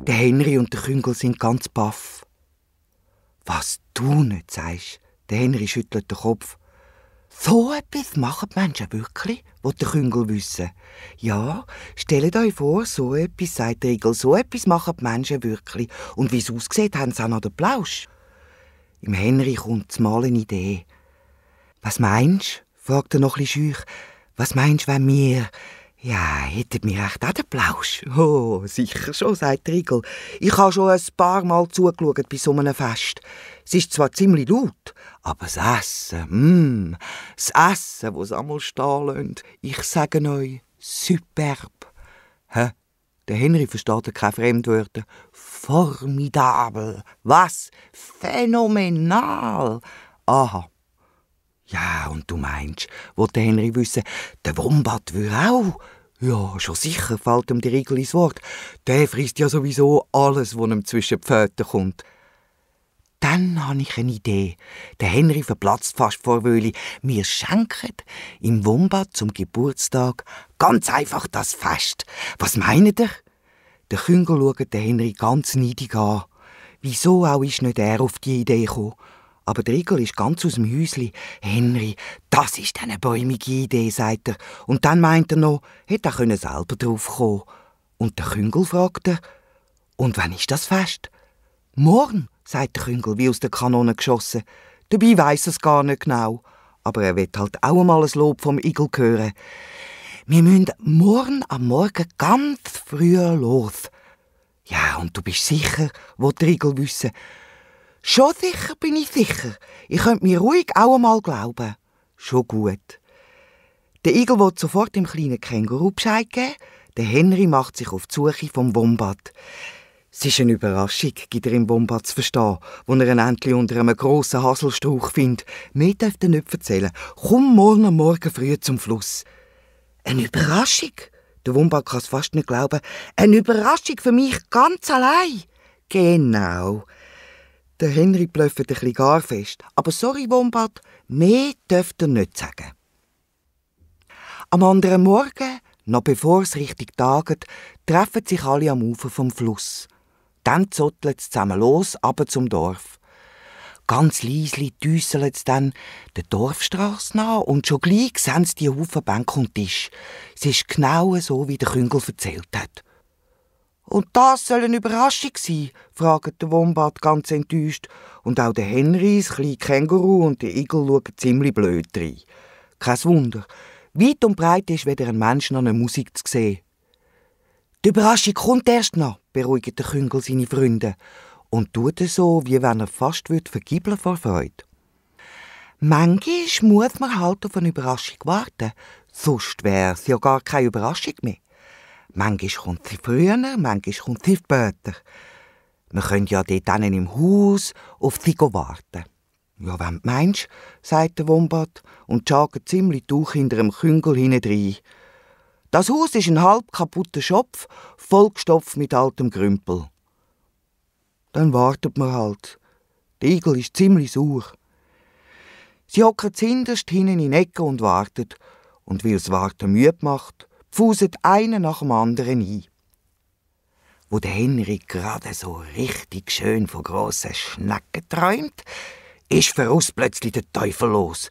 Der Henry und der Küngel sind ganz baff. Was du nicht sagst, der Henry schüttelt den Kopf. So etwas machen die Menschen wirklich, will der Küngel wissen. Ja, stellt euch vor, so etwas, sagt der Igel, so etwas machen die Menschen wirklich. Und wie es aussieht, haben sie auch noch den Plausch. Im Henry kommt mal eine Idee. Was meinst du? Fragt er noch ein bisschen schüch. Was meinst du, wenn wir... Ja, hättet mir echt auch den Plausch? Oh, sicher schon, sagt der Igel. Ich habe schon ein paar Mal zugeschaut bei so einem Fest. Es ist zwar ziemlich laut, aber das Essen, das Essen, das einmal stehen lässt, ich sage euch, superb. Hä? Der Henry versteht keine Fremdwörter. Formidabel. Was? Phänomenal. Aha. Ja, und du meinst, wollte Henry wissen, der Wombat würde auch? Ja, schon sicher, fällt ihm der Igel ins Wort. Der frisst ja sowieso alles, was ihm zwischen die Pfoten kommt. Dann habe ich eine Idee. Der Henry verplatzt fast vor Wöli. Wir schenken im Wombat zum Geburtstag ganz einfach das Fest. Was meint ihr? Der Küngel schaut den Henry ganz neidig an. Wieso auch ist nicht er auf die Idee gekommen? Aber der Igel ist ganz aus dem Häusli. Henry, das ist eine bäumige Idee, sagt er. Und dann meint er noch, hätte er selber drauf kommen. Und der Küngel fragt er, und wann ist das Fest? Morgen, sagt der Küngel, wie aus der Kanone geschossen. Dabei weiss er es gar nicht genau. Aber er will halt auch einmal ein Lob vom Igel hören. Wir müssen morgen am Morgen ganz früh los. Ja, und du bist sicher, will der Igel wissen. Schon sicher bin ich sicher. Ich könnte mir ruhig auch einmal glauben. Schon gut. Der Igel will sofort dem kleinen Känguru Bescheid geben. Der Henry macht sich auf die Suche vom Wombat. Es ist eine Überraschung, gibt er im Wombat zu verstehen, wo er ihn endlich unter einem grossen Haselstrauch findet. Mehr dürft ihr nicht erzählen. Komm morgen am Morgen früh zum Fluss. Eine Überraschung? Der Wombat kann es fast nicht glauben. Eine Überraschung für mich ganz allein. Genau. Der Henry blöffet ein bisschen gar fest. Aber sorry, Wombat, mehr dürft ihr nicht sagen. Am anderen Morgen, noch bevor es richtig taget, treffen sich alle am Ufer vom Fluss. Dann zotteln sie zusammen los, aber zum Dorf. Ganz leisli düsseln sie dann der Dorfstrasse nach und schon gleich sehen sie die Haufen Bänke und Tisch. Es ist genau so, wie der Küngel erzählt hat. «Und das soll eine Überraschung sein?» fragt der Wombat ganz enttäuscht. Und auch der Henry, das kleine Känguru und der Igel schauen ziemlich blöd rein. Kein Wunder. Weit und breit ist weder ein Mensch noch eine Musik zu sehen. «Die Überraschung kommt erst noch», beruhigt der Küngel seine Freunde und tut es so, wie wenn er fast vergibeln vor Freude. Manchmal muss man halt auf eine Überraschung warten, sonst wäre es ja gar keine Überraschung mehr. Manchmal kommt sie früher, manchmal kommt sie später. Wir können ja dort im Haus auf sie warten. «Ja, wenn du meinst», sagt der Wombat und jagt ziemlich durch hinter dem Küngel hinein. Das Haus ist ein halb kaputter Schopf, vollgestopft mit altem Grümpel. Dann wartet man halt. Der Igel ist ziemlich sauer. Sie hocken hinterst hinten in die Ecke und wartet. Und weil es Warten müde macht, pfuset einer nach dem anderen ein. Wo der Henry gerade so richtig schön von grossen Schnecken träumt, ist für uns plötzlich der Teufel los.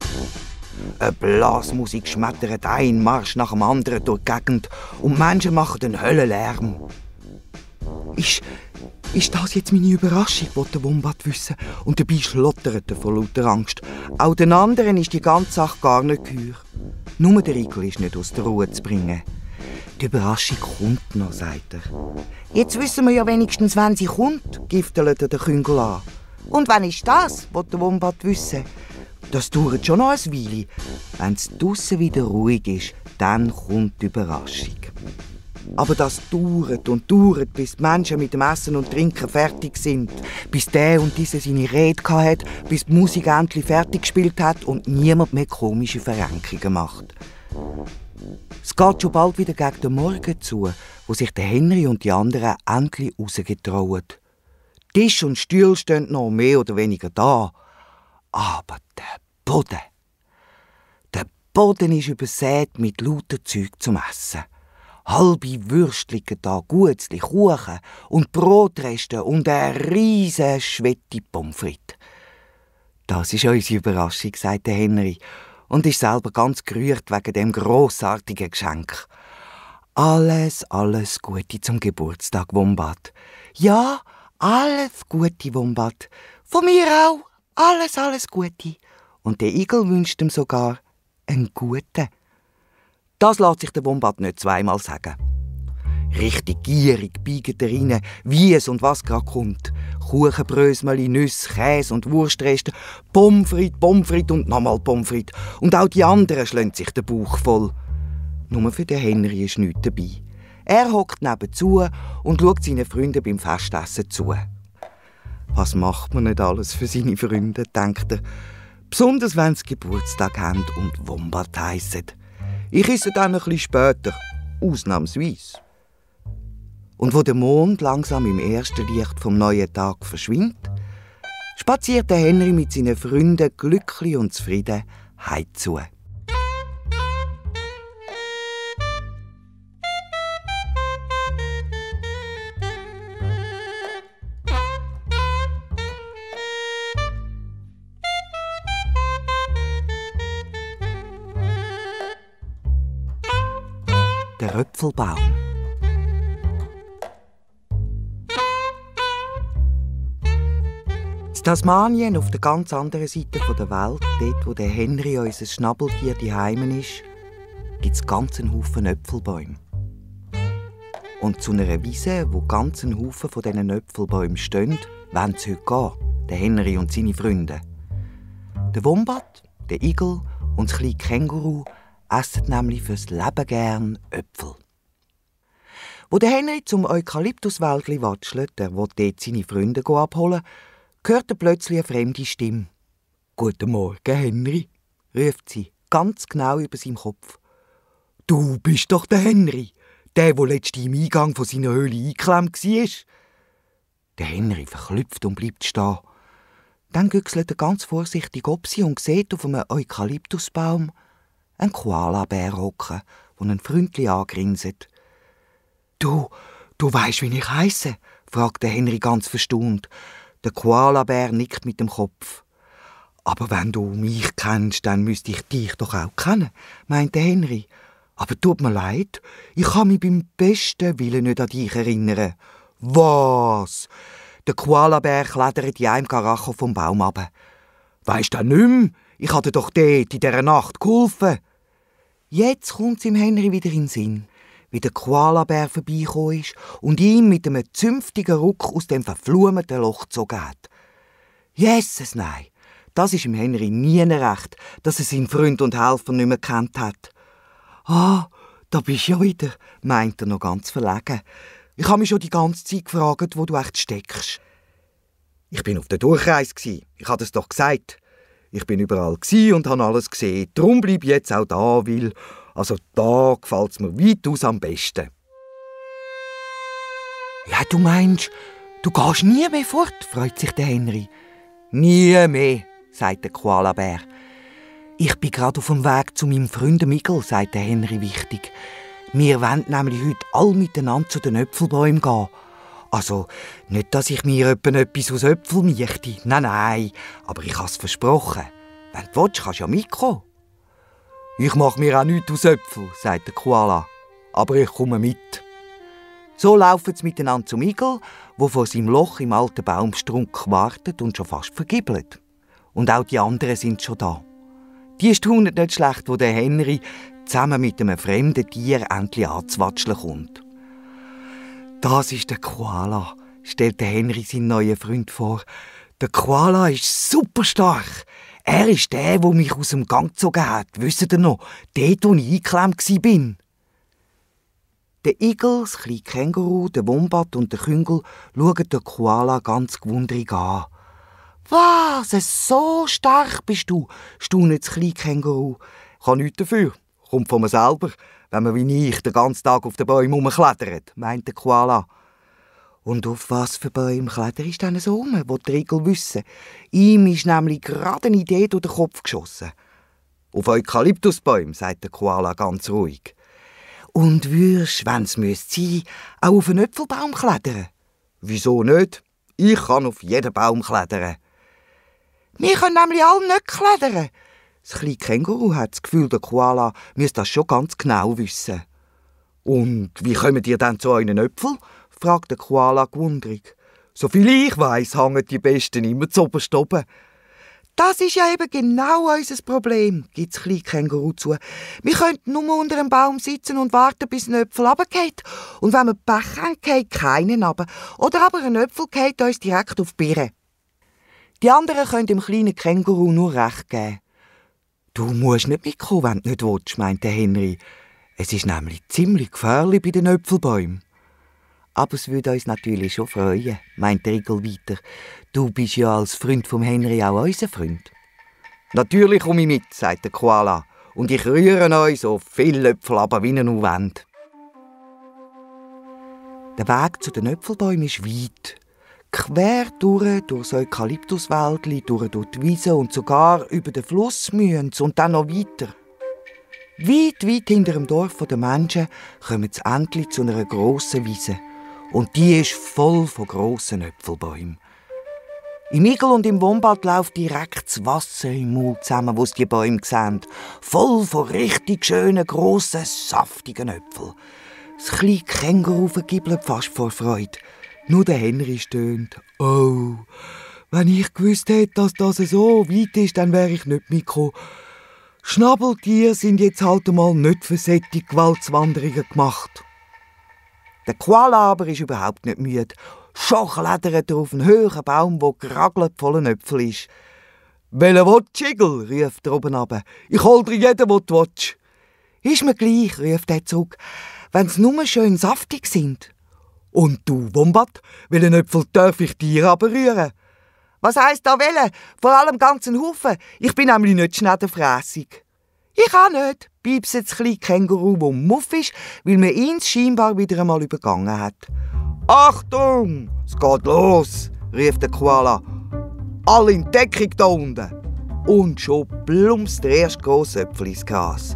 Eine Blasmusik schmettert ein Marsch nach dem anderen durch die Gegend und Menschen machen den Höllenlärm. Ist das jetzt meine Überraschung, will der Wombat wissen, und dabei schlottert er vor lauter Angst. Auch den anderen ist die ganze Sache gar nicht geheuer. Nur der Igel ist nicht aus der Ruhe zu bringen. Die Überraschung kommt noch, sagt er. Jetzt wissen wir ja wenigstens, wann sie kommt, giftelt der Küngel an. Und wann ist das, will der Wombat wissen. Das dauert schon noch ein Weile. Wenn es draussen wieder ruhig ist, dann kommt die Überraschung. Aber das dauert und dauert, bis die Menschen mit dem Essen und Trinken fertig sind. Bis der und diese seine Rede hat, bis die Musik endlich fertig gespielt hat und niemand mehr komische Verrenkungen macht. Es geht schon bald wieder gegen den Morgen zu, wo sich der Henry und die anderen endlich rausgetrauen. Tisch und Stühle stehen noch mehr oder weniger da. Aber der Boden ist übersät mit lauter Zeug zum Essen. Halbe Würste liegen da, Gutzli, Kuchen und Brotreste und eine riesige Schwette Pommes frites. Das ist unsere Überraschung, sagt der Henry und ist selber ganz gerührt wegen dem grossartigen Geschenk. Alles Gute zum Geburtstag, Wombat. Ja, alles Gute, Wombat. Von mir auch. Alles Gute. Und der Igel wünscht ihm sogar einen guten. Das lässt sich der Wombat nicht zweimal sagen. Richtig gierig biegt er rein, wie es und was gerade kommt. Kuchenbrösmeli, Nüsse, Käse und Wurstreste, Pommes frites und nochmal Pommes frites. Und auch die anderen schlagen sich den Bauch voll. Nur für den Henry ist nichts dabei. Er hockt nebenzu und schaut seinen Freunden beim Festessen zu. Was macht man nicht alles für seine Freunde, denkt er. Besonders wenn sie Geburtstag haben und Wombat heissen. Ich esse dann ein bisschen später, ausnahmsweise. Und wo der Mond langsam im ersten Licht vom neuen Tag verschwindet, spaziert der Henry mit seinen Freunden glücklich und zufrieden heimzu. Der Röpfelbaum. In Tasmanien, auf der ganz anderen Seite der Welt, dort wo der Henry, unser Schnabeltier, daheim ist, gibt es ganz einen Haufen Äpfelbäume. Und zu einer Wiese, wo ganz ein Haufen von diesen Äpfelbäumen stehen, wollen sie heute gehen, der Henry und seine Freunde. Der Wombat, der Igel und das kleine Känguru essen nämlich fürs Leben gern Äpfel. Wo der Henry zum Eukalyptuswäldli watschelt, der will dort seine Freunde abholen, hört er plötzlich eine fremde Stimme. «Guten Morgen, Henry», ruft sie, ganz genau über seinem Kopf. «Du bist doch der Henry, der letztens im Eingang von seiner Höhle eingeklemmt war.» Der Henry verklüpft und bleibt stehen. Dann güchselt er ganz vorsichtig ob sie und sieht auf einem Eukalyptusbaum einen Koalabär hocken, der ihn freundlich angrinset. Du weisst, wie ich heisse?» fragt der Henry ganz verstaunt. Der Koalabär nickt mit dem Kopf. Aber wenn du mich kennst, dann müsste ich dich doch auch kennen, meinte Henry. Aber tut mir leid, ich kann mich beim besten Willen nicht an dich erinnern. Was? Der Koalabär klettert in einem Karacho vom Baum ab. Weisst du nicht mehr? Ich hatte doch dort in dieser Nacht geholfen. Jetzt kommt es ihm Henry wieder in den Sinn, wie der Koalabär vorbeigekommen ist und ihm mit einem zünftigen Ruck aus dem verflumeten Loch gezogen hat. Jesus, nein, das ist ihm Henry nie recht, dass er seinen Freund und Helfer nicht mehr gekannt hat. «Ah, da bist du ja wieder», meint er noch ganz verlegen. «Ich habe mich schon die ganze Zeit gefragt, wo du echt steckst.» «Ich bin auf der Durchreise. Ich habe es doch gesagt. Ich bin überall und habe alles gesehen. Darum bleibe ich jetzt auch da, weil... Also da gefällt es mir weitaus am besten.» «Ja, du meinst, du gehst nie mehr fort?» freut sich der Henry. «Nie mehr», sagt der Koalabär. «Ich bin gerade auf dem Weg zu meinem Freund Miguel», sagt der Henry wichtig. «Wir wollen nämlich heute alle miteinander zu den Äpfelbäumen gehen. Also, nicht, dass ich mir etwas aus Äpfeln möchte. Nein, aber ich habe es versprochen. Wenn du willst, kannst du ja mitkommen.» «Ich mache mir auch nichts aus Äpfeln», sagt der Koala. «Aber ich komme mit.» So laufen sie miteinander zu Miguel, wo vor seinem Loch im alten Baumstrunk wartet und schon fast vergibbelt. Und auch die anderen sind schon da. Die staunen nicht schlecht, wo der Henry zusammen mit einem fremden Tier endlich anzuwatscheln kommt. «Das ist der Koala», stellt der Henry seinen neuen Freund vor. «Der Koala ist super stark. Er ist der mich aus dem Gang gezogen hat. Wisst ihr noch? Dort, wo ich eingeklemmt war.» Der Igel, das kleine Känguru, der Wombat und der Küngel schauen den Koala ganz gewundrig an. «Was, so stark bist du?» staunet das kleine Känguru. «Ich kann nichts dafür. Kommt von mir selber, wenn man wie ich den ganzen Tag auf den Bäumen herumklettert», meint der Koala. «Und auf was für Bäume kletterst du denn so rum?» will der Igel wissen. Ihm ist nämlich gerade eine Idee durch den Kopf geschossen. «Auf Eukalyptusbäume», sagt der Koala ganz ruhig. «Und würdest, wenn es sein müsste, auch auf einen Äpfelbaum klettern?» «Wieso nicht? Ich kann auf jeden Baum klettern.» «Wir können nämlich alle nicht klettern.» Das kleine Känguru hat das Gefühl, der Koala müsste das schon ganz genau wissen. «Und wie kommt ihr denn zu euren Äpfeln?» fragt der Koala gewundrig. «Soviel ich weiss, hängen die Besten immer zu oberst oben.» «Das ist ja eben genau unser Problem», gibt das kleine Känguru zu. «Wir könnten nur unter einem Baum sitzen und warten, bis ein Äpfel runterfällt. Und wenn wir Pech haben, fällt keinen runter. Oder aber ein Äpfel fällt uns direkt auf die Birne.» Die anderen können dem kleinen Känguru nur recht geben. «Du musst nicht mitkommen, wenn du nicht willst», meint der Henry. «Es ist nämlich ziemlich gefährlich bei den Äpfelbäumen.» «Aber es würde uns natürlich schon freuen», meint der Igel weiter. «Du bist ja als Freund vom Henry auch unser Freund.» «Natürlich komme ich mit», sagt der Koala. «Und ich rühre euch so viele Äpfel ab, wie ihr nur wollt.» Der Weg zu den Äpfelbäumen ist weit. Quer durch das Eukalyptuswäldli, durch die Wiese und sogar über den Fluss müssen sie und dann noch weiter. Weit, weit hinter dem Dorf der Menschen kommen sie endlich zu einer grossen Wiese. Und die ist voll von grossen Äpfelbäumen. Im Igel und im Wombat läuft direkt das Wasser im Mund zusammen, wo sie die Bäume sehen. Voll von richtig schönen, grossen, saftigen Äpfeln. Das kleine Känguru vergibbelt fast vor Freude. Nur der Henry stöhnt. «Oh, wenn ich gewusst hätte, dass das so weit ist, dann wäre ich nicht mitgekommen. Schnabeltiere sind jetzt halt einmal nicht für solche Gewaltswanderungen gemacht.» Der Koala aber ist überhaupt nicht müde. Schon klettert er auf einen höheren Baum, der geragelt voller Äpfel ist. «Welchen willst du, Igel?» ruft er oben runter. «Ich hol dir jeden, den du willst.» «Ist mir gleich», ruft er zurück, «wenn sie nur schön saftig sind.» «Und du, Wombat, welchen Äpfel darf ich dir aber rühren?» «Was heisst da wollen? Vor allem ganzen Haufen. Ich bin nämlich nicht schneiderfrässig.» «Ich auch nicht», piepst das kleine Känguru, das muff ist, weil man ihn scheinbar wieder einmal übergangen hat. «Achtung, es geht los», rief der Koala. «Alle in Deckung da unten!» Und schon plumpst der erste grosse Äpfel ins Gras.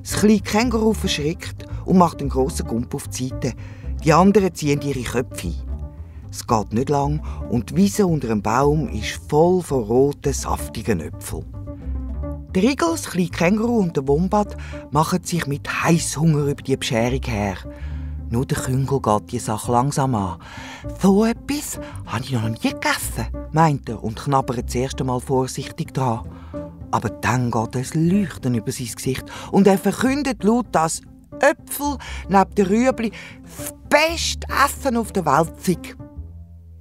Das kleine Känguru verschrickt und macht einen grossen Gump auf die Seite. Die anderen ziehen ihre Köpfe ein. Es geht nicht lang und die Wiese unter dem Baum ist voll von roten, saftigen Äpfeln. Der Igel, das kleine Känguru und der Wombat machen sich mit Heisshunger über die Bescherung her. Nur der Küngel geht die Sache langsam an. «So etwas habe ich noch nie gegessen», meint er und knabbert das erste Mal vorsichtig dran. Aber dann geht ein Leuchten über sein Gesicht und er verkündet laut, dass Äpfel neben den Rüebli das beste Essen auf der Welt sind.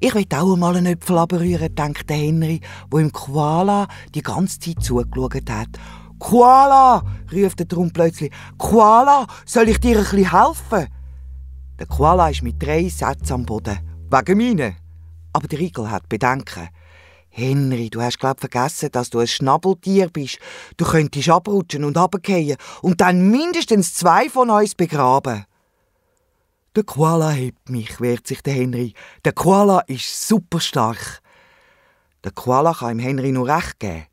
«Ich will auch einmal einen Äpfel abrühren», denkt der Henry, wo ihm Koala die ganze Zeit zugeschaut hat. «Koala!» ruft er drum plötzlich. «Koala, soll ich dir ein bisschen helfen?» Der Koala ist mit 3 Sätzen am Boden. «Wegen meinen?» Aber der Igel hat Bedenken. «Henry, du hast glaub vergessen, dass du ein Schnabeltier bist. Du könntest abrutschen und runterfallen und dann mindestens 2 von uns begraben.» «Der Koala hebt mich», wehrt sich der Henry. «Der Koala ist super stark.» Der Koala kann ihm Henry nur recht geben.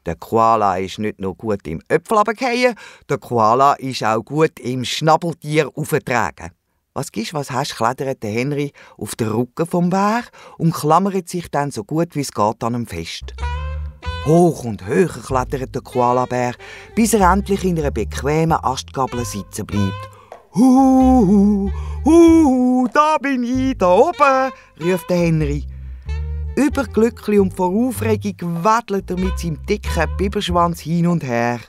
Der Koala ist nicht nur gut im Äpfel runterfallen, der Koala ist auch gut im Schnabeltier auftragen. «Was gibst, was hast», klettert der Henry auf den Rücken vom Bär und klammert sich dann so gut wie es geht an ihm fest. Hoch und höher klettert der Koalabär, bis er endlich in einer bequemen Astgabel sitzen bleibt. Da bin ich, da oben», ruft der Henry. Überglücklich und vor Aufregung wedelt er mit seinem dicken Biberschwanz hin und her.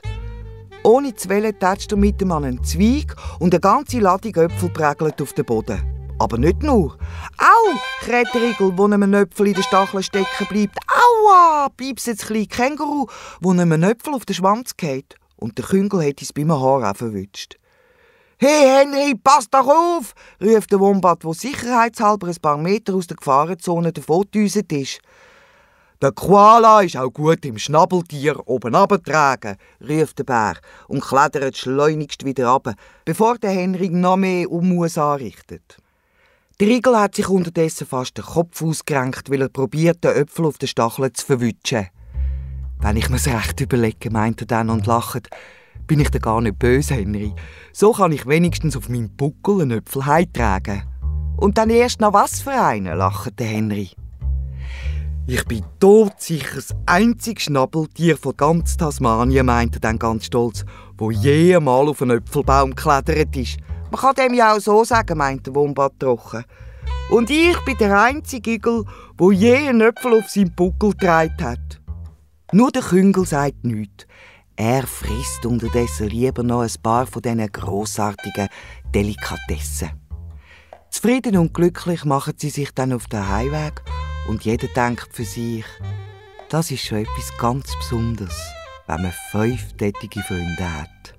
Ohne zu wollen tätscht er mit ihm an einen Zweig und eine ganze Ladung Äpfel prägelt auf den Boden. Aber nicht nur. «Au!» kräht der Igel, wo ihm ein Äpfel in den Stacheln stecken bleibt. «Aua!» piepst das kleine Känguru, wo ihm ein Äpfel auf den Schwanz geht. Und der Küngel hat es beim Haar auch verwünscht. «Hey Henry, pass doch auf!» ruft der Wombat, der sicherheitshalber ein paar Meter aus der Gefahrenzone davongedüst ist. «Der Koala ist auch gut im Schnabeltier oben runtertragen», ruft der Bär und klettert schleunigst wieder runter, bevor der Henry noch mehr Unmut anrichtet. Der Igel hat sich unterdessen fast den Kopf ausgerenkt, weil er probiert, den Äpfel auf den Stacheln zu verwutschen. «Wenn ich mir's recht überlege», meint er dann und lacht, «bin ich da gar nicht böse, Henry. So kann ich wenigstens auf meinem Buckel einen Äpfel heimtragen.» «Und dann erst noch was für einen», lacht der Henry. «Ich bin todsicher das einzige Schnabeltier von ganz Tasmanien», meint er dann ganz stolz, «wo je einmal auf einen Äpfelbaum geklettert ist.» «Man kann dem ja auch so sagen», meint der Wombat trocken. «Und ich bin der einzige Igel, wo je einen Äpfel auf seinem Buckel getragen hat.» Nur der Küngel sagt nichts. Er frisst unterdessen lieber noch ein paar von diesen grossartigen Delikatessen. Zufrieden und glücklich machen sie sich dann auf den Heimweg und jeder denkt für sich, das ist schon etwas ganz Besonderes, wenn man 5 tätige Freunde hat.